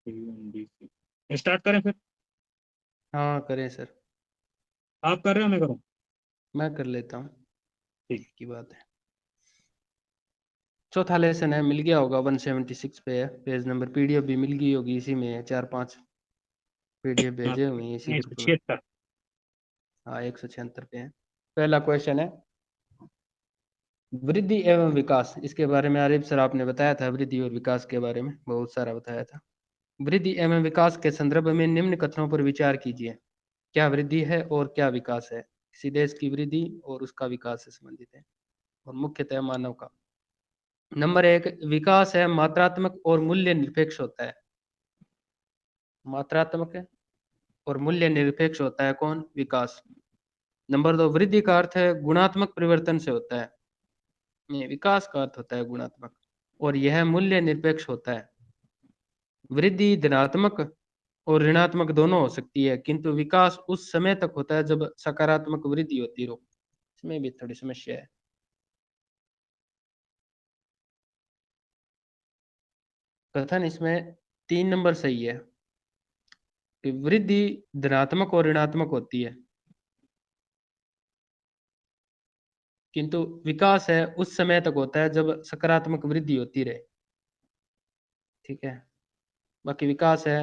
UNDC start करें फिर? हाँ करें सर। आप कर रहे हो मैं करूँ? मैं कर लेता हूँ। ठीक। की बात है। चौथा लेसन है, मिल गया होगा, 176 पे है पेज नंबर। पीडीएफ भी मिल गई होगी, इसी में है, 4-5 पीडीएफ हाँ, भेजे हुए हैं इसी एक सौ ग्रुप में। छिहत्तर हाँ 176 पे है। पहला क्वेश्चन है, वृद्धि एवं विकास, इसके बारे में आरिफ सर आपने बताया था, वृद्धि और विकास के बारे में बहुत सारा बताया था। वृद्धि एवं विकास के संदर्भ में निम्न कथनों पर विचार कीजिए। क्या वृद्धि है और क्या विकास है? किसी देश की वृद्धि और उसका विकास से संबंधित है, और मुख्यतः मानव का। नंबर 1, विकास है मात्रात्मक और मूल्य निरपेक्ष होता है। मात्रात्मक है और मूल्य निरपेक्ष होता है कौन? विकास। नंबर 2, वृद्धि का अर्थ है गुणात्मक परिवर्तन से होता है। ये विकास का अर्थ होता है गुणात्मक, और यह मूल्य निरपेक्ष होता है। वृद्धि धनात्मक और ऋणात्मक दोनों हो सकती है, किंतु विकास उस समय तक होता है जब सकारात्मक वृद्धि होती रहो। इसमें भी थोड़ी समस्या है। कथन इसमें 3 नंबर सही है कि वृद्धि धनात्मक और ऋणात्मक होती है, किंतु विकास है उस समय तक होता है जब सकारात्मक वृद्धि होती रहे। ठीक है। बाकी विकास है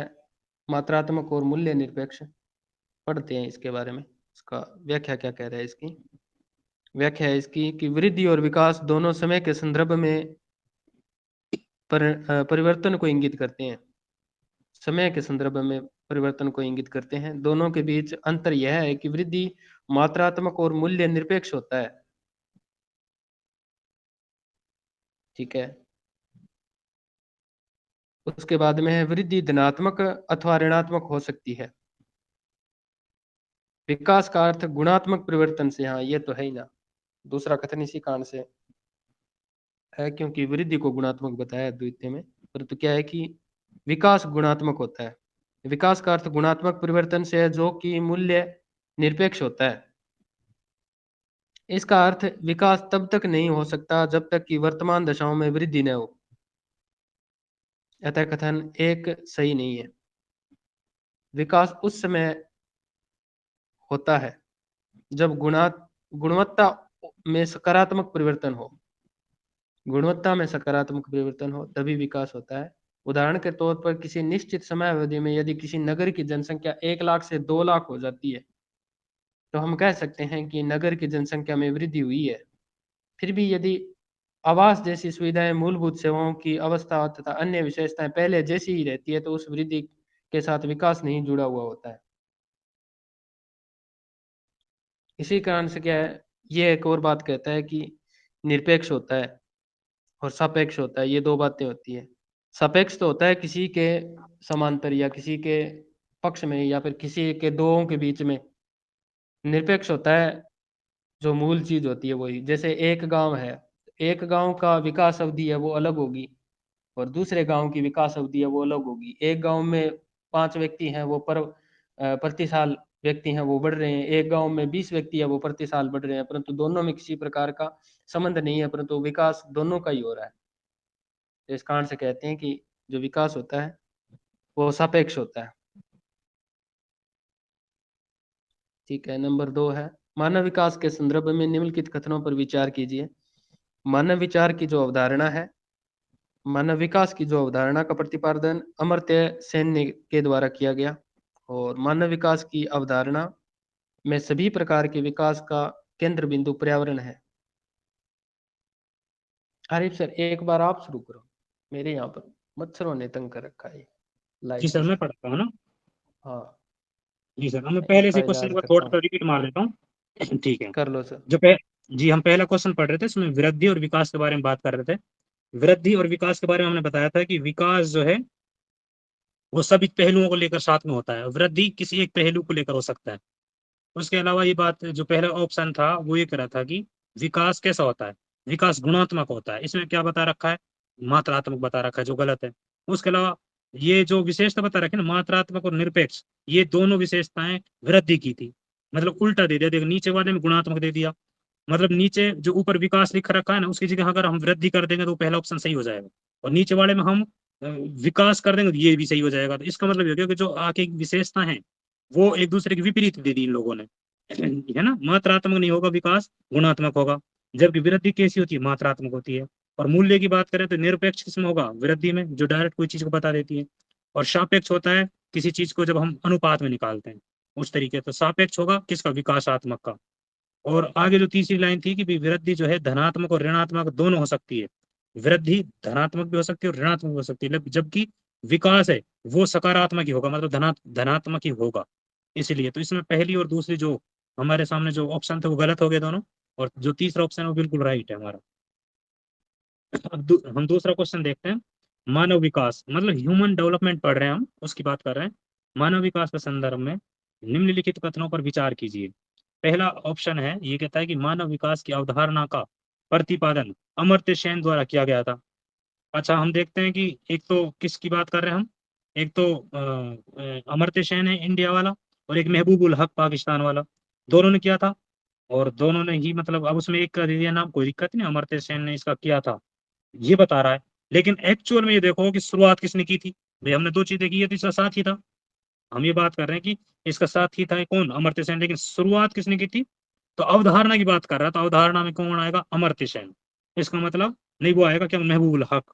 मात्रात्मक और मूल्य निरपेक्ष। पढ़ते हैं इसके बारे में, इसका व्याख्या क्या कह रहा है। इसकी व्याख्या है इसकी कि वृद्धि और विकास दोनों समय के संदर्भ में परिवर्तन को इंगित करते हैं। समय के संदर्भ में परिवर्तन को इंगित करते हैं। दोनों के बीच अंतर यह है कि वृद्धि मात्रात्मक और मूल्य निरपेक्ष होता है। ठीक है। उसके बाद में है, वृद्धि धनात्मक अथवा ऋणात्मक हो सकती है। विकास का अर्थ गुणात्मक परिवर्तन से, हाँ ये तो है ही ना, दूसरा कथन इसी कारण से है, क्योंकि वृद्धि को गुणात्मक बताया द्वितीय में। परंतु क्या है कि विकास गुणात्मक होता है। विकास का अर्थ गुणात्मक परिवर्तन से है, जो कि मूल्य निरपेक्ष होता है। इसका अर्थ विकास तब तक नहीं हो सकता जब तक कि वर्तमान दशाओं में वृद्धि न हो। अतः कथन एक सही नहीं है। विकास उस समय होता है जब गुणवत्ता में सकारात्मक परिवर्तन हो। गुणवत्ता में सकारात्मक परिवर्तन हो तभी विकास होता है। उदाहरण के तौर पर किसी निश्चित समय अवधि में यदि किसी नगर की जनसंख्या 1 लाख से 2 लाख हो जाती है, तो हम कह सकते हैं कि नगर की जनसंख्या में वृद्धि हुई है। फिर भी यदि आवास जैसी सुविधाएं, मूलभूत सेवाओं की अवस्था तथा अन्य विशेषताएं पहले जैसी ही रहती है, तो उस वृद्धि के साथ विकास नहीं जुड़ा हुआ होता है। इसी कारण से क्या है, ये एक और बात कहता है कि निरपेक्ष होता है और सापेक्ष होता है। ये दो बातें होती है। सापेक्ष तो होता है किसी के समांतर या किसी के पक्ष में या फिर किसी के दो के बीच में। निरपेक्ष होता है जो मूल चीज होती है वही। जैसे एक गांव है, एक गांव का विकास अवधि है वो अलग होगी, और दूसरे गांव की विकास अवधि है वो अलग होगी। एक गांव में 5 व्यक्ति हैं, वो प्रति साल व्यक्ति हैं वो बढ़ रहे हैं। एक गांव में 20 व्यक्ति है, वो प्रति साल बढ़ रहे हैं, परंतु दोनों में किसी प्रकार का संबंध नहीं है, परंतु विकास दोनों का ही हो रहा है। तो इस कारण से कहते हैं कि जो विकास होता है वो सापेक्ष होता है। ठीक है। नंबर 2 है, मानव विकास के संदर्भ में निम्नलिखित कथनों पर विचार कीजिए। मानव विचार की जो अवधारणा है, मानव विकास की जो अवधारणा का प्रतिपादन अमर्त्य सेन ने के द्वारा किया गया, और मानव विकास की अवधारणा में सभी प्रकार के विकास का केंद्र बिंदु पर्यावरण है। आरिफ सर एक बार आप शुरू करो, मेरे यहाँ पर मच्छरों ने तंग कर रखा है जी लाइट सर, के मैं साथ। पढ़ता हूँ ना। हाँ जी सर, मैं एक पहले से फाइल क्वेश्चन ऐड को करता थोड़ा सा हूँ। रिपीट मार देता हूँ। ठीक है। कर लो सर। जो पह, जी हम पहला क्वेश्चन पढ़ रहे थे, इसमें वृद्धि और विकास के बारे में बात कर रहे थे। वृद्धि और विकास के बारे में हमने बताया था कि विकास जो है वो सभी पहलुओं को लेकर साथ में होता है, वृद्धि किसी एक पहलू को लेकर हो सकता है। उसके अलावा ये बात, जो पहला ऑप्शन था वो ये कह रहा था कि विकास कैसा होता है, विकास गुणात्मक होता है। इसमें क्या बता रखा है, मात्रात्मक बता रखा है, जो गलत है। उसके अलावा ये जो विशेषता बता रखी है ना, मात्रात्मक और निरपेक्ष, ये दोनों विशेषताएं वृद्धि की थी। मतलब उल्टा दे दिया, देखो नीचे वाले में गुणात्मक दे दिया। मतलब नीचे जो ऊपर विकास लिख रखा है ना, उसकी जगह अगर हम वृद्धि कर देंगे तो पहला ऑप्शन सही हो जाएगा, और नीचे वाले में हम विकास कर देंगे तो ये भी सही हो जाएगा। तो इसका मतलब ये हो गया कि जो आगे की विशेषता है वो एक दूसरे के विपरीत दे दी इन लोगों ने, है ना। मात्रात्मक नहीं होगा विकास, गुणात्मक होगा। जबकि वृद्धि कैसी होती है, मात्रात्मक होती है। और मूल्य की बात करें तो निरपेक्ष किसमें होगा, वृद्धि में, जो डायरेक्ट कोई चीज को बता देती है। और सापेक्ष होता है किसी चीज को जब हम अनुपात में निकालते हैं उस तरीके, तो सापेक्ष होगा किसका, विकासात्मक का। और आगे जो तीसरी लाइन थी कि भी वृद्धि जो है धनात्मक और ऋणात्मक दोनों हो सकती है। वृद्धि धनात्मक भी हो सकती है और ऋणात्मक भी हो सकती है, जबकि विकास है वो सकारात्मक ही होगा, मतलब धनात्मक ही होगा। इसलिए तो इसमें पहली और दूसरी जो हमारे सामने जो ऑप्शन थे वो गलत हो गए दोनों, और जो तीसरा ऑप्शन है वो बिल्कुल राइट है हमारा। अब हम दूसरा क्वेश्चन देखते हैं। मानव विकास मतलब ह्यूमन डेवलपमेंट पढ़ रहे हैं हम, उसकी बात कर रहे हैं। मानव विकास के संदर्भ में निम्नलिखित कथनों पर विचार कीजिए। पहला ऑप्शन है, ये कहता है कि मानव विकास की अवधारणा का प्रतिपादन अमर्त्य सेन द्वारा किया गया था। अच्छा, हम देखते हैं कि एक तो किसकी बात कर रहे हैं हम, एक तो अमर्त्य सेन है इंडिया वाला, और एक महबूबुल हक पाकिस्तान वाला। दोनों ने किया था, और दोनों ने ही मतलब, अब उसमें एक का दे दिया नाम, कोई दिक्कत नहीं, अमर्त्य सेन ने इसका किया था ये बता रहा है। लेकिन एक्चुअल में ये देखो कि शुरुआत किसने की थी। भाई हमने दो चीजें की है तो इसका साथ ही था। हम ये बात कर रहे हैं कि इसका साथ ही था कौन, अमर्त्य सेन, लेकिन शुरुआत किसने की थी। तो अवधारणा की बात कर रहा था, अवधारणा में कौन आएगा, अमर्त्य सेन। इसका मतलब नहीं वो आएगा क्या, महबूबुल हक।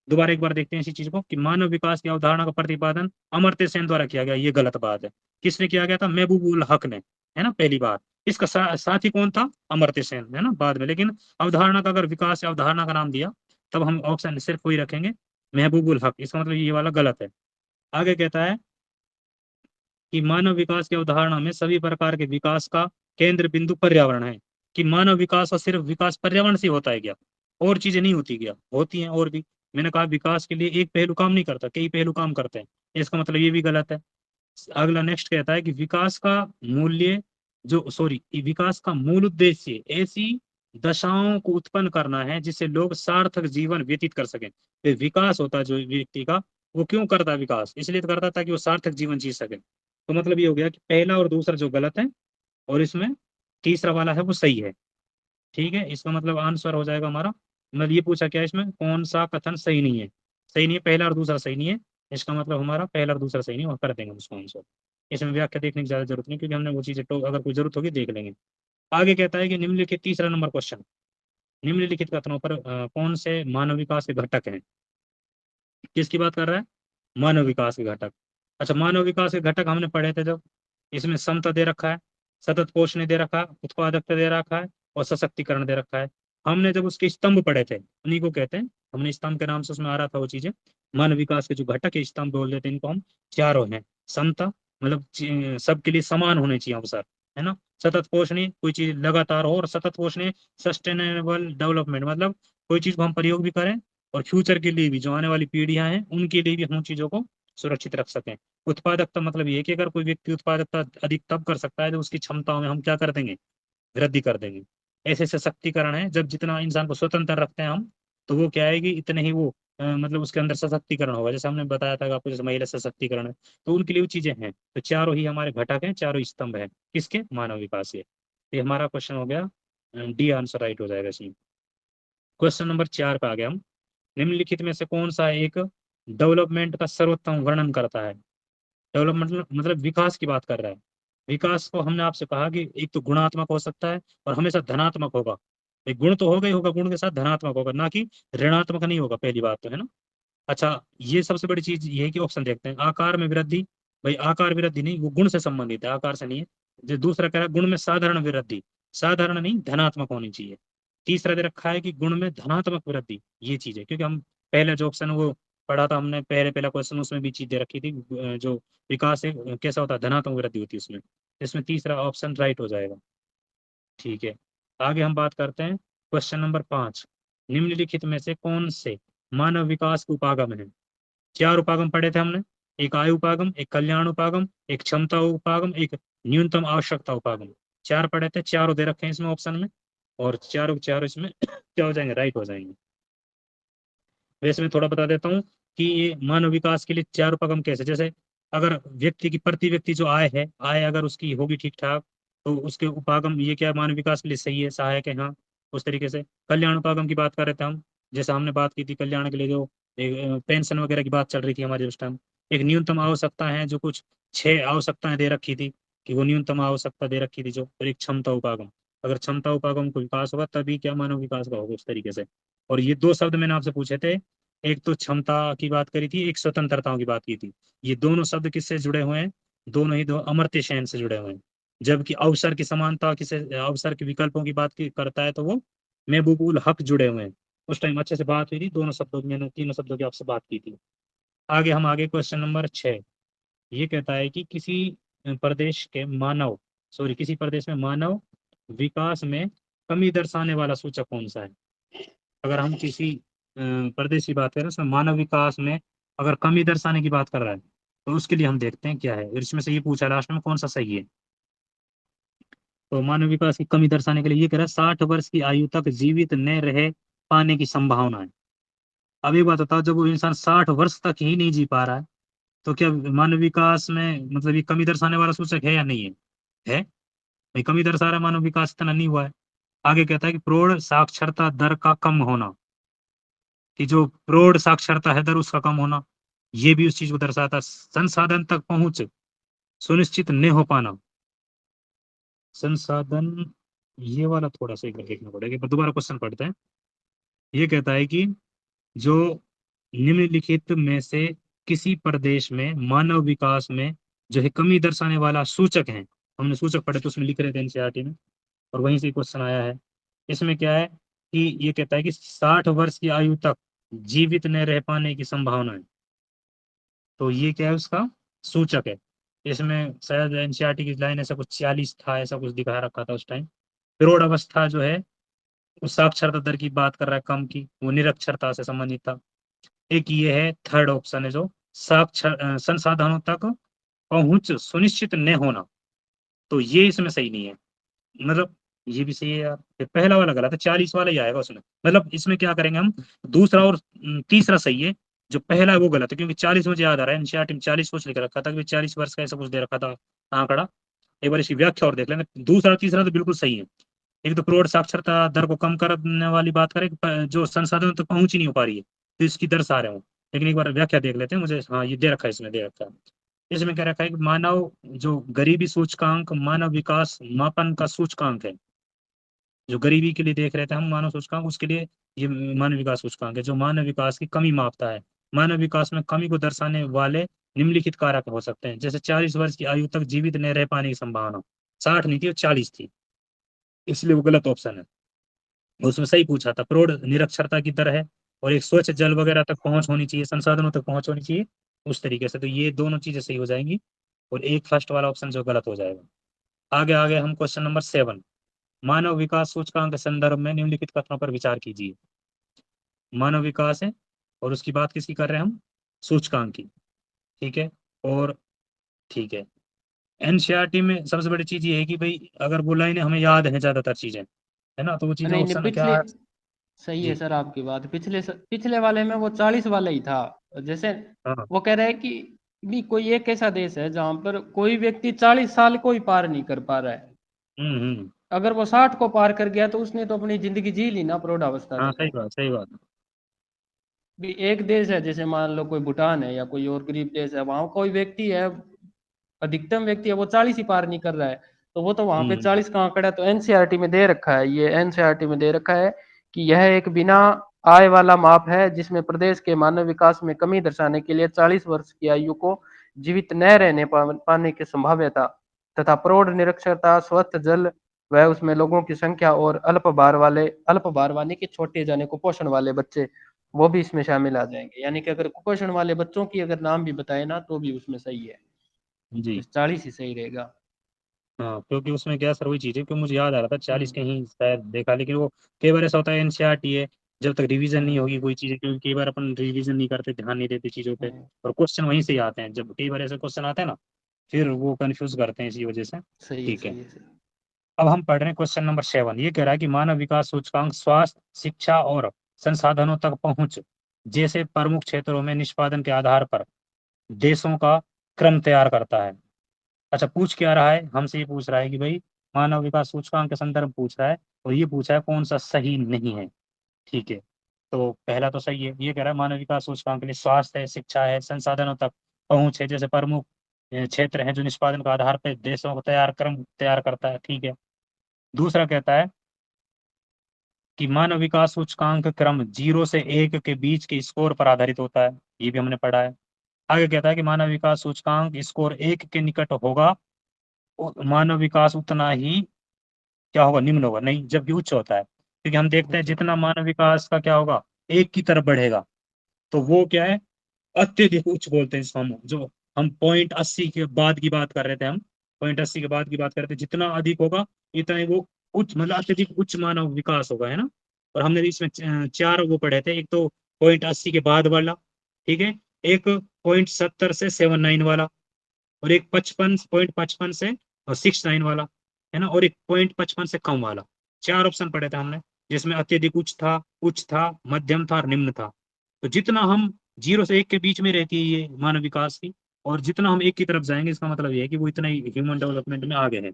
दोबारा एक बार देखते हैं इसी चीज को कि मानव विकास की अवधारणा का प्रतिपादन अमर्त्य सेन द्वारा किया गया, ये गलत बात है। किसने किया गया था, महबूबुल हक ने, है ना, पहली बात। इसका साथी कौन था, अमर्त्य सेन, है ना, बाद में। लेकिन अवधारणा का अगर विकास या अवधारणा का नाम दिया तब हम ऑप्शन सिर्फ वही रखेंगे, महबूबुल हक। इसका मतलब ये वाला गलत है। आगे कहता है कि मानव विकास की अवधारणा में सभी प्रकार के विकास का केंद्र बिंदु पर्यावरण है। कि मानव विकास और सिर्फ विकास पर्यावरण से होता है क्या, और चीजें नहीं होती क्या, होती हैं और भी। मैंने कहा विकास के लिए एक पहलू काम नहीं करता, कई पहलू काम करते हैं, इसका मतलब ये भी गलत है। अगला नेक्स्ट कहता है कि विकास का मूल्य जो सॉरी विकास का मूल उद्देश्य ऐसी दशाओं को उत्पन्न करना है जिससे लोग सार्थक जीवन व्यतीत कर सकें। तो विकास होता है जो व्यक्ति का, वो क्यों करता है विकास, इसलिए तो करता है ताकि वो सार्थक जीवन जी सके। तो मतलब ये हो गया कि पहला और दूसरा जो गलत है, और इसमें तीसरा वाला है वो सही है। ठीक है, इसका मतलब आंसर हो जाएगा हमारा, मतलब ये पूछा क्या है इसमें, कौन सा कथन सही नहीं है। सही नहीं है, पहला और दूसरा सही नहीं है। इसका मतलब हमारा पहला और दूसरा सही नहीं है, और कर देंगे उसको आंसर। इसमें व्याख्या देखने की ज्यादा जरूरत नहीं, क्योंकि हमने वो चीजें तो अगर कोई जरूरत होगी देख लेंगे। आगे कहता है कि निम्नलिखित तीसरा नंबर क्वेश्चन, निम्नलिखित कथनों पर कौन से मानव विकास के घटक हैं। किसकी बात कर रहा है, मानव विकास के घटक। अच्छा, मानव विकास के घटक हमने पढ़े थे जब, इसमें समता दे रखा है, सतत पोषण दे रखा है, उत्पादकता दे रखा है, और सशक्तिकरण दे रखा है। हमने जब उसके स्तंभ पढ़े थे, उन्हीं को कहते हैं, हमने स्तंभ के नाम से उसमें आ रहा था वो चीजें। मानव विकास के जो घटक है स्तंभ बोल देते हैं इनको हम, चारों हैं। समता मतलब सबके लिए समान होने चाहिए अवसर, है ना। सतत पोषणीय, कोई चीज लगातार हो, और सतत पोषणीय सस्टेनेबल डेवलपमेंट, मतलब कोई चीज को हम प्रयोग भी करें और फ्यूचर के लिए भी, जो आने वाली पीढ़ियां हैं उनके लिए भी हम उन चीजों को सुरक्षित रख सकें। उत्पादकता मतलब ये है कि अगर कोई व्यक्ति उत्पादकता अधिक तब कर सकता है तो उसकी क्षमताओं में हम क्या कर देंगे, वृद्धि कर देंगे। ऐसे सशक्तिकरण है, जब जितना इंसान को स्वतंत्र रखते हैं हम, तो वो क्या आएगी, इतने ही वो मतलब उसके अंदर सशक्तिकरण होगा। जैसे हमने बताया था कि आपको, जैसे महिला सशक्तिकरण है, तो उनके लिए वो चीजें हैं। तो चारों ही हमारे घटक हैं, चारों स्तंभ है किसके, मानव विकास के। ये हमारा क्वेश्चन हो गया, डी आंसर राइट हो जाएगा इसमें। क्वेश्चन नंबर 4 पे आ गया हम। निम्नलिखित में से कौन सा एक डेवलपमेंट का सर्वोत्तम वर्णन करता है। डेवलपमेंट मतलब विकास की बात कर रहा है। विकास को हमने आपसे कहा कि एक तो गुणात्मक हो सकता है और हमेशा धनात्मक होगा। एक गुण तो होगा ही होगा, गुण के साथ धनात्मक होगा, ना कि ऋणात्मक नहीं होगा, पहली बात तो, है ना। अच्छा, ये सबसे बड़ी चीज ये है कि ऑप्शन देखते हैं, आकार में वृद्धि। भाई आकार वृद्धि नहीं, वो गुण से संबंधित है, आकार से नहीं है। जो दूसरा कह रहा है गुण में साधारण वृद्धि, साधारण नहीं धनात्मक होनी चाहिए। तीसरा दे रखा है कि गुण में धनात्मक वृद्धि, ये चीज है, क्योंकि हम पहले जो ऑप्शन वो पढ़ा था हमने, पहला क्वेश्चन, उसमें भी चीज दे रखी थी, जो विकास है कैसा होता है, धनात्मक वृद्धि होती है उसमें। इसमें तीसरा ऑप्शन राइट हो जाएगा। ठीक है, आगे हम बात करते हैं क्वेश्चन नंबर 5। निम्नलिखित में से कौन से मानव विकास के उपागम है। चार उपागम पढ़े थे हमने, एक आयु उपागम, एक कल्याण उपागम, एक क्षमता उपागम, एक न्यूनतम आवश्यकता उपागम। चार पढ़े थे, चारों दे रखे हैं इसमें ऑप्शन में, और चारों के चारों इसमें क्या हो जाएंगे, राइट हो जाएंगे। वैसे मैं थोड़ा बता देता हूँ कि ये मानव विकास के लिए चार उपागम कैसे, जैसे अगर व्यक्ति की प्रति व्यक्ति जो आय है, आय अगर उसकी होगी ठीक ठाक, तो उसके उपागम ये क्या मानव विकास के लिए सही है, सहायक है, हाँ। उस तरीके से कल्याण उपागम की बात कर रहे थे हम, जैसे हमने बात की थी कल्याण के लिए जो एक पेंशन वगैरह की बात चल रही थी हमारी उस टाइम। एक न्यूनतम आवश्यकता है जो कुछ 6 आवश्यकताएं दे रखी थी, कि वो न्यूनतम आवश्यकता दे रखी थी जो, और एक क्षमता उपागम। अगर क्षमता उपागम को विकास होगा तभी क्या मानव विकास का होगा, उस तरीके से। और ये 2 शब्द मैंने आपसे पूछे थे, एक तो क्षमता की बात करी थी, एक स्वतंत्रताओं की बात की थी। ये दोनों शब्द किससे जुड़े हुए हैं? दोनों ही दो अमर्त्य सेन से जुड़े हुए हैं। जबकि अवसर की समानता किसे, अवसर के विकल्पों की बात करता है तो वो महबूबुल हक जुड़े हुए हैं। उस टाइम अच्छे से बात हुई थी, दोनों शब्दों की, मैंने तीनों शब्दों की आपसे बात की थी। आगे क्वेश्चन नंबर 6। ये कहता है कि प्रदेश के मानव किसी प्रदेश में मानव विकास में कमी दर्शाने वाला सूचक कौन सा है? अगर हम किसी प्रदेश की बात करें, उसमें मानव विकास में अगर कमी दर्शाने की बात कर रहा है, तो उसके लिए हम देखते हैं क्या है। और इसमें से ये पूछा लास्ट में कौन सा सही है। तो मानव विकास की कमी दर्शाने के लिए ये कह रहा है 60 वर्ष की आयु तक जीवित न रह पाने की संभावना है। अब एक बात बताओ, जब वो इंसान 60 वर्ष तक ही नहीं जी पा रहा है, तो क्या मानव विकास में मतलब ये कमी दर्शाने वाला सूचक है या नहीं है? है भाई, कमी दर्शा रहा है, मानव विकास इतना नहीं हुआ है। आगे कहता है कि प्रौढ़ साक्षरता दर का कम होना, कि जो प्रौढ़ साक्षरता है दर उसका कम होना, ये भी उस चीज को दर्शाता है। संसाधन तक पहुंच सुनिश्चित न हो पाना, संसाधन, ये वाला थोड़ा सा एक बार देखना पड़ेगा, पर दोबारा क्वेश्चन पढ़ते हैं। ये कहता है कि जो निम्नलिखित में से किसी प्रदेश में मानव विकास में जो है कमी दर्शाने वाला सूचक है, हमने सूचक पढ़े तो उसमें लिख रहे थे एनसीईआरटी में, और वहीं से क्वेश्चन आया है। इसमें क्या है कि ये कहता है कि 60 वर्ष की आयु तक जीवित न रह पाने की संभावना है। तो ये क्या है, उसका सूचक है। इसमें शायद एनसीईआरटी की लाइन ऐसा कुछ 40 था, ऐसा कुछ दिखा रखा था उस टाइम। प्रौढ़ अवस्था जो है उस साक्षरता दर की बात कर रहा है कम की, वो निरक्षरता से संबंधित था। एक ये है थर्ड ऑप्शन है जो संसाधनों तक पहुंच सुनिश्चित न होना, तो ये इसमें सही नहीं है। मतलब ये भी सही है यार, ये पहला वाला गलत है, 40 वाला ही आएगा उसमें। मतलब इसमें क्या करेंगे हम, दूसरा और तीसरा सही है, जो पहला है वो गलत है। क्योंकि 40 मुझे याद आ रहा है, एनसीईआरटी में 40 कुछ लिख रखा था कि 40 वर्ष का ऐसा कुछ दे रखा था आंकड़ा। एक बार इसकी व्याख्या और देख लेना, दूसरा और तीसरा तो बिल्कुल सही है। एक तो प्रौढ़ साक्षरता दर को कम करने वाली बात करें, जो संसाधनों तक पहुंच ही नहीं हो पा रही है, तो इसकी दर्शा रहे हो। लेकिन एक बार व्याख्या देख लेते हैं, मुझे हाँ ये दे रखा है, इसमें दे रखा है। इसमें क्या रखा है कि मानव जो गरीबी सूचकांक मानव विकास मापन का सूचकांक है, जो गरीबी के लिए देख रहे थे हम मानव सूचकांक, उसके लिए ये मानव विकास सूचकांक है जो मानव विकास की कमी मापता है। मानव विकास में कमी को दर्शाने वाले निम्नलिखित कारक हो सकते हैं, जैसे 40 वर्ष की आयु तक जीवित न रह पाने की संभावना, 60 नहीं थी वो 40 थी, इसलिए वो गलत ऑप्शन है। उसमें सही पूछा था, प्रौढ़ निरक्षरता की दर है, और एक स्वच्छ जल वगैरह तक पहुंच होनी चाहिए, संसाधनों तक पहुंच होनी चाहिए, उस तरीके से। तो ये दोनों चीजें सही हो जाएंगी, और एक फर्स्ट वाला ऑप्शन जो गलत हो जाएगा। आगे आगे हम क्वेश्चन नंबर 7, मानव विकास सूचकांक के संदर्भ में निम्नलिखित कथनों पर विचार कीजिए। मानव विकास है, और उसकी बात किसकी कर रहे हैं हम, सूचकांक की, ठीक है। और ठीक है, एनसीईआरटी में सबसे बड़ी चीज ये है कि भाई अगर वो लाइनें हमें याद है ज्यादातर चीजें, है ना, तो वो चीजें नहीं नहीं, ऑप्शन में पिछले, क्या। सही है जी। सर आपकी बात। पिछले वाले में वो 40 वाला ही था। जैसे हाँ। वो कह रहा है कि भी कोई एक ऐसा देश है जहां पर कोई व्यक्ति 40 साल को ही पार नहीं कर पा रहा है। हम्म। अगर वो 60 को पार कर गया तो उसने तो अपनी जिंदगी जी ली ना प्रौढ़ावस्था हाँ तक। सही बात, सही बात। भी एक देश है, जैसे मान लो कोई भूटान है या कोई और गरीब देश है, वहां कोई व्यक्ति है, अधिकतम व्यक्ति है वो 40 ही पार नहीं कर रहा है, तो वो तो वहां पे हम्म। 40 का आंकड़ा तो एनसीईआरटी में दे रखा है। ये एनसीईआरटी में दे रखा है कि यह एक बिना आय वाला माप है जिसमें प्रदेश के मानव विकास में कमी दर्शाने के लिए 40 वर्ष की आयु को जीवित न रहने पाने की संभाव्यता तथा प्रौढ़ निरक्षरता, स्वच्छ जल व उसमें लोगों की संख्या, और अल्प भार वाले के छोटे जाने कुपोषण वाले बच्चे, वो भी इसमें शामिल आ जाएंगे। यानी कि अगर कुपोषण वाले बच्चों की अगर नाम भी बताए ना तो भी उसमें सही है। जी। तो 40 ही सही रहेगा। हाँ, क्योंकि उसमें क्या सर वही चीज है, क्योंकि मुझे याद आ रहा था 40 हम्म कहीं शायद देखा, लेकिन वो कई बार ऐसा होता है एनसीईआरटी है, जब तक रिवीजन नहीं हम्म होगी कोई चीज़, क्योंकि कई बार अपन रिवीजन नहीं करते, ध्यान नहीं देते चीज़ों पे, हम्म, और क्वेश्चन वहीं से ही आते हैं। जब कई बार ऐसे क्वेश्चन आते हैं ना, फिर वो कंफ्यूज करते हैं इसी वजह से। सही है ठीक है, सही है सही। अब हम पढ़ रहे हैं क्वेश्चन नंबर 7। ये कह रहा है कि मानव विकास सूचकांक स्वास्थ्य, शिक्षा और संसाधनों तक पहुंच जैसे प्रमुख क्षेत्रों में निष्पादन के आधार पर देशों का क्रम तैयार करता है। अच्छा, पूछ क्या रहा है हमसे, ये पूछ रहा है कि भाई मानव विकास सूचकांक के संदर्भ पूछ रहा है, और ये पूछा है कौन सा सही नहीं है। ठीक है, तो पहला तो सही है। ये कह रहा है मानव विकास सूचकांक के लिए स्वास्थ्य है, शिक्षा है, संसाधनों तक पहुंच है, जैसे प्रमुख क्षेत्र हैं जो निष्पादन के आधार पर देशों को क्रम तैयार करता है, ठीक है। दूसरा कहता है कि मानव विकास सूचकांक क्रम 0 से 1 के बीच के स्कोर पर आधारित होता है, ये भी हमने पढ़ा है। आगे कहता है कि मानव विकास सूचकांक स्कोर 1 के निकट होगा, मानव विकास उतना ही क्या होगा, निम्न होगा, नहीं, जबकि उच्च होता है। क्योंकि हम देखते हैं अच्छा। जितना मानव विकास का क्या होगा, 1 की तरफ बढ़ेगा, तो वो क्या है, अत्यधिक उच्च बोलते हैं इसको हम, जो हम 0.80 के बाद की बात कर रहे थे, हम 0.80 के बाद की बात कर रहे थे, जितना अधिक होगा इतना ही वो उच्च, मतलब अत्यधिक उच्च मानव विकास होगा, है ना। और हमने इसमें चार वो पढ़े थे, एक तो 0.80 के बाद वाला, ठीक है, एक 0.70 से 79 वाला, और एक 55.55 से और 69 वाला, है ना, और एक 0.55 से कम वाला। चार ऑप्शन पढ़े थे हमने, जिसमें अत्यधिक उच्च था, मध्यम था और निम्न था। तो जितना हम 0 से 1 के बीच में रहती है ये मानव विकास की, और जितना हम 1 की तरफ जाएंगे, इसका मतलब ये है कि वो इतना ही ह्यूमन डेवलपमेंट में आगे है।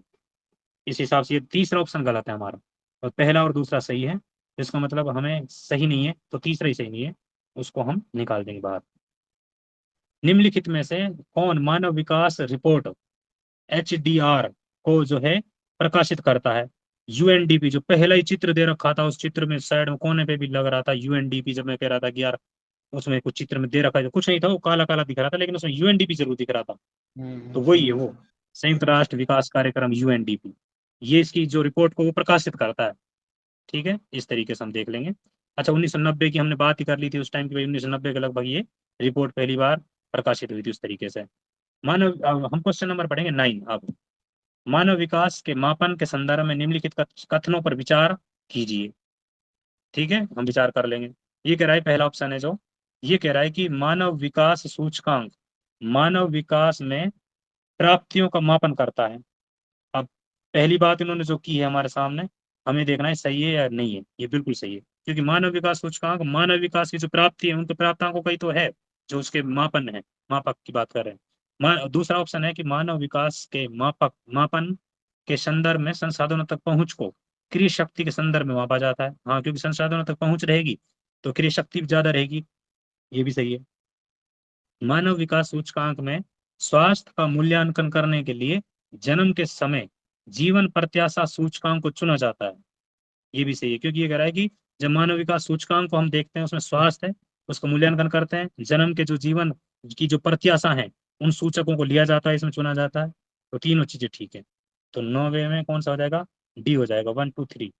इस हिसाब से ये तीसरा ऑप्शन गलत है हमारा, और पहला और दूसरा सही है। इसका मतलब हमें सही नहीं है, तो तीसरा ही सही नहीं है, उसको हम निकाल देंगे बाहर। निम्नलिखित में से कौन मानव विकास रिपोर्ट HDR को जो है प्रकाशित करता है? UNDP, जो पहला ही चित्र दे रखा था, उस चित्र में साइड में कोने पे भी लग रहा था UNDP, जब मैं कह रहा था कि यार उसमें कुछ चित्र में दे रखा है, कुछ नहीं था, वो काला काला दिख रहा था, लेकिन उसमें UNDP जरूर दिख रहा था। तो वही है वो, संयुक्त राष्ट्र विकास कार्यक्रम UNDP, ये इसकी जो रिपोर्ट को वो प्रकाशित करता है, ठीक है। इस तरीके से हम देख लेंगे। अच्छा, 1990 की हमने बात ही कर ली थी उस टाइम की, भाई 1990 के लगभग ये रिपोर्ट पहली बार प्रकाशित हुई थी उस तरीके से। अब हम क्वेश्चन नंबर पढ़ेंगे 9 अब। मानव विकास के मापन के संदर्भ में निम्नलिखित कथनों पर विचार कीजिए, ठीक है, हम विचार कर लेंगे। ये कह रहा है, पहला ऑप्शन है जो, ये कह रहा है कि मानव विकास सूचकांक मानव विकास में प्राप्तियों का मापन करता है। अब पहली बात इन्होंने जो की है हमारे सामने, हमें देखना है सही है या नहीं है। ये बिल्कुल सही है, क्योंकि मानव विकास सूचकांक मानव विकास की जो प्राप्ति है उनके प्राप्तांकों का ही तो है, जो उसके मापन है, मापक की बात कर रहे हैं। दूसरा ऑप्शन है कि मानव विकास के मापन के संदर्भ में संसाधनों तक पहुंच को क्रय शक्ति के संदर्भ में मापा जाता है। हाँ, क्योंकि संसाधनों तक पहुंच रहेगी तो क्रय शक्ति भी ज्यादा रहेगी, ये भी सही है। मानव विकास सूचकांक में स्वास्थ्य का मूल्यांकन करने के लिए जन्म के समय जीवन प्रत्याशा सूचकांक को चुना जाता है, ये भी सही है, क्योंकि ये कह रहा है कि जब मानव विकास सूचकांक को हम देखते हैं, उसमें स्वास्थ्य है, उसका मूल्यांकन करते हैं, जन्म के जो जीवन की जो प्रत्याशा है उन सूचकों को लिया जाता है, इसमें चुना जाता है। तो तीनों चीजें ठीक है। तो 9वे में कौन सा हो जाएगा, डी हो जाएगा, 1 2 3।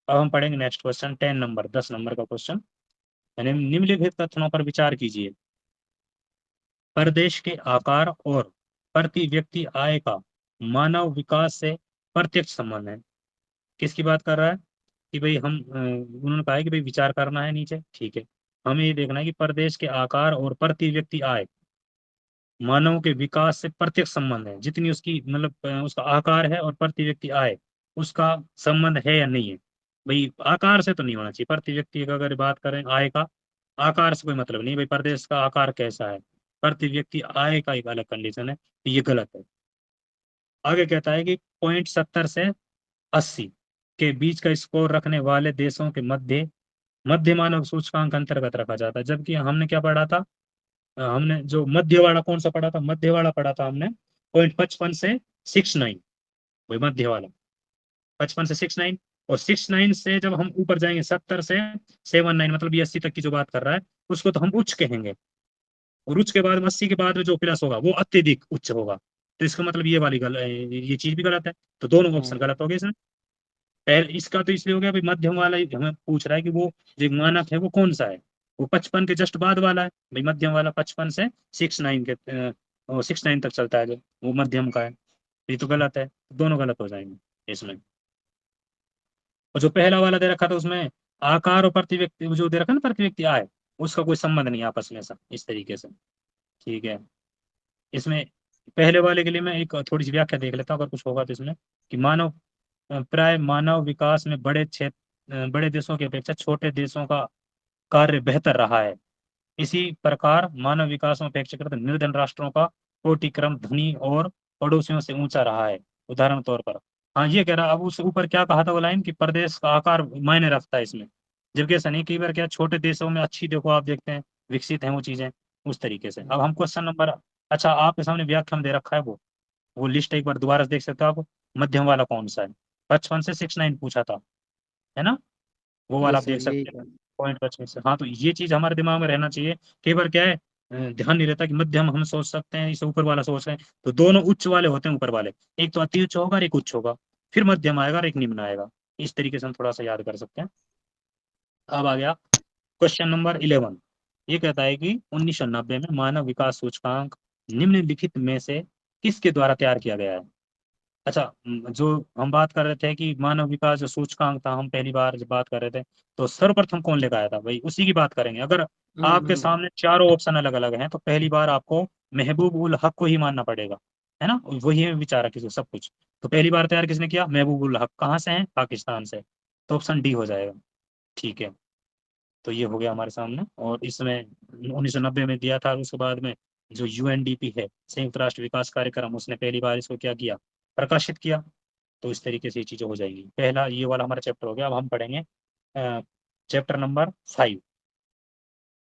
अब हम पढ़ेंगे नेक्स्ट क्वेश्चन, 10 नंबर, 10 नंबर का क्वेश्चन, यानी निम्नलिखित कथनों पर विचार कीजिए। प्रदेश के आकार और प्रति व्यक्ति आय का मानव विकास से प्रत्यक्ष संबंध है। किसकी बात कर रहा है कि भाई हम उन्होंने कहा है कि भाई विचार करना है नीचे, ठीक है। हमें ये देखना है कि प्रदेश के आकार और प्रति व्यक्ति आय मानव के विकास से प्रत्यक्ष संबंध है, जितनी उसकी मतलब उसका आकार है और प्रति व्यक्ति आय, उसका संबंध है या नहीं है। भाई आकार से तो नहीं होना चाहिए, प्रति व्यक्ति का अगर बात करें आय का, आकार से कोई मतलब नहीं, भाई प्रदेश का आकार कैसा है, प्रति व्यक्ति आय का एक अलग कंडीशन है, तो ये गलत है। आगे कहता है कि 0.70 से 80 के बीच का स्कोर रखने वाले देशों के मध्य मध्य मानव सूचकांक अंतर्गत रखा जाता है। जबकि हमने क्या पढ़ा था, हमने जो मध्य वाला कौन सा पढ़ा था, मध्य वाला पढ़ा था हमने 0.55 से 69, वही मध्य वाला 55 से 69। और 69 से जब हम ऊपर जाएंगे 70 से 79, मतलब ये 80 तक की जो बात कर रहा है, उसको तो हम उच्च कहेंगे। और उच्च के बाद 80 के बाद में जो प्लस होगा वो अत्यधिक उच्च होगा। तो इसका मतलब ये वाली ये चीज भी गलत है। तो दोनों ऑप्शन गलत हो गए इसमें। पहले इसका तो इसलिए हो गया भाई, मध्यम वाला ही हमें पूछ रहा है कि वो जो मानक है वो कौन सा है, वो 55 के जस्ट बाद वाला है भाई, मध्यम वाला 55 से 69 के 69 तक चलता है जो, वो मध्यम का है। ये तो गलत है, दोनों गलत हो जाएंगे इसमें। और जो पहला वाला दे रखा था उसमें आकार और प्रति व्यक्ति जो दे रखा ना, प्रति व्यक्ति आय, उसका कोई संबंध नहीं आपस में, ऐसा इस तरीके से, ठीक है। इसमें पहले वाले के लिए मैं एक थोड़ी सी व्याख्या देख लेता हूँ अगर कुछ होगा तो इसमें, कि प्राय मानव विकास में बड़े देशों की अपेक्षा छोटे देशों का कार्य बेहतर रहा है। इसी प्रकार मानव विकास में अपेक्षाकृत निर्धन राष्ट्रों का कोटिक्रम धनी और पड़ोसियों से ऊंचा रहा है। उदाहरण तौर पर, हाँ ये कह रहा, अब उस ऊपर क्या कहा था वो लाइन, कि प्रदेश का आकार मायने रखता है इसमें। जबकि ऐसा नहीं, कई बार क्या छोटे देशों में अच्छी, देखो आप देखते हैं विकसित हैं वो चीजें उस तरीके से। अब हम क्वेश्चन नंबर, अच्छा आपके सामने व्याख्या में दे रखा है वो लिस्ट एक बार दोबारा से देख सकते हो आप, मध्यम वाला कौन सा है, 55 से 69 पूछा था, है ना, वो वाला यस आप सर देख यही सकते हैं। था। पॉइंट 55 से, हाँ तो ये चीज हमारे दिमाग में रहना चाहिए। कई बार क्या है, ध्यान नहीं रहता कि मध्यम हम सोच सकते हैं, इसे ऊपर वाला सोच रहे हैं, तो दोनों उच्च वाले होते हैं ऊपर वाले, एक तो अति उच्च होगा और एक उच्च होगा, फिर मध्यम आएगा और एक निम्न आएगा। इस तरीके से हम थोड़ा सा याद कर सकते हैं। अब आ गया क्वेश्चन नंबर 11। ये कहता है कि 1990 में मानव विकास सूचकांक निम्नलिखित में से किसके द्वारा तैयार किया गया है। अच्छा, जो हम बात कर रहे थे कि मानव विकास जो सूचकांक था, हम पहली बार जब बात कर रहे थे, तो सर्वप्रथम कौन लेकर आया था, भाई उसी की बात करेंगे। अगर आपके हम्म। सामने चारों ऑप्शन अलग अलग हैं, तो पहली बार आपको महबूब उल हक को ही मानना पड़ेगा, है ना, वही है बेचारा किसी सब कुछ। तो पहली बार तैयार किसने किया, महबूब उल हक, कहाँ से हैं, पाकिस्तान से, तो ऑप्शन डी हो जाएगा। ठीक है, तो ये हो गया हमारे सामने। और इसमें 1990 में दिया था, उसके बाद में जो यूएनडीपी है, संयुक्त राष्ट्र विकास कार्यक्रम, उसने पहली बार इसको क्या किया, प्रकाशित किया। तो इस तरीके से ये चीजें हो जाएंगी। पहला ये वाला हमारा चैप्टर हो गया। अब हम पढ़ेंगे चैप्टर नंबर 5।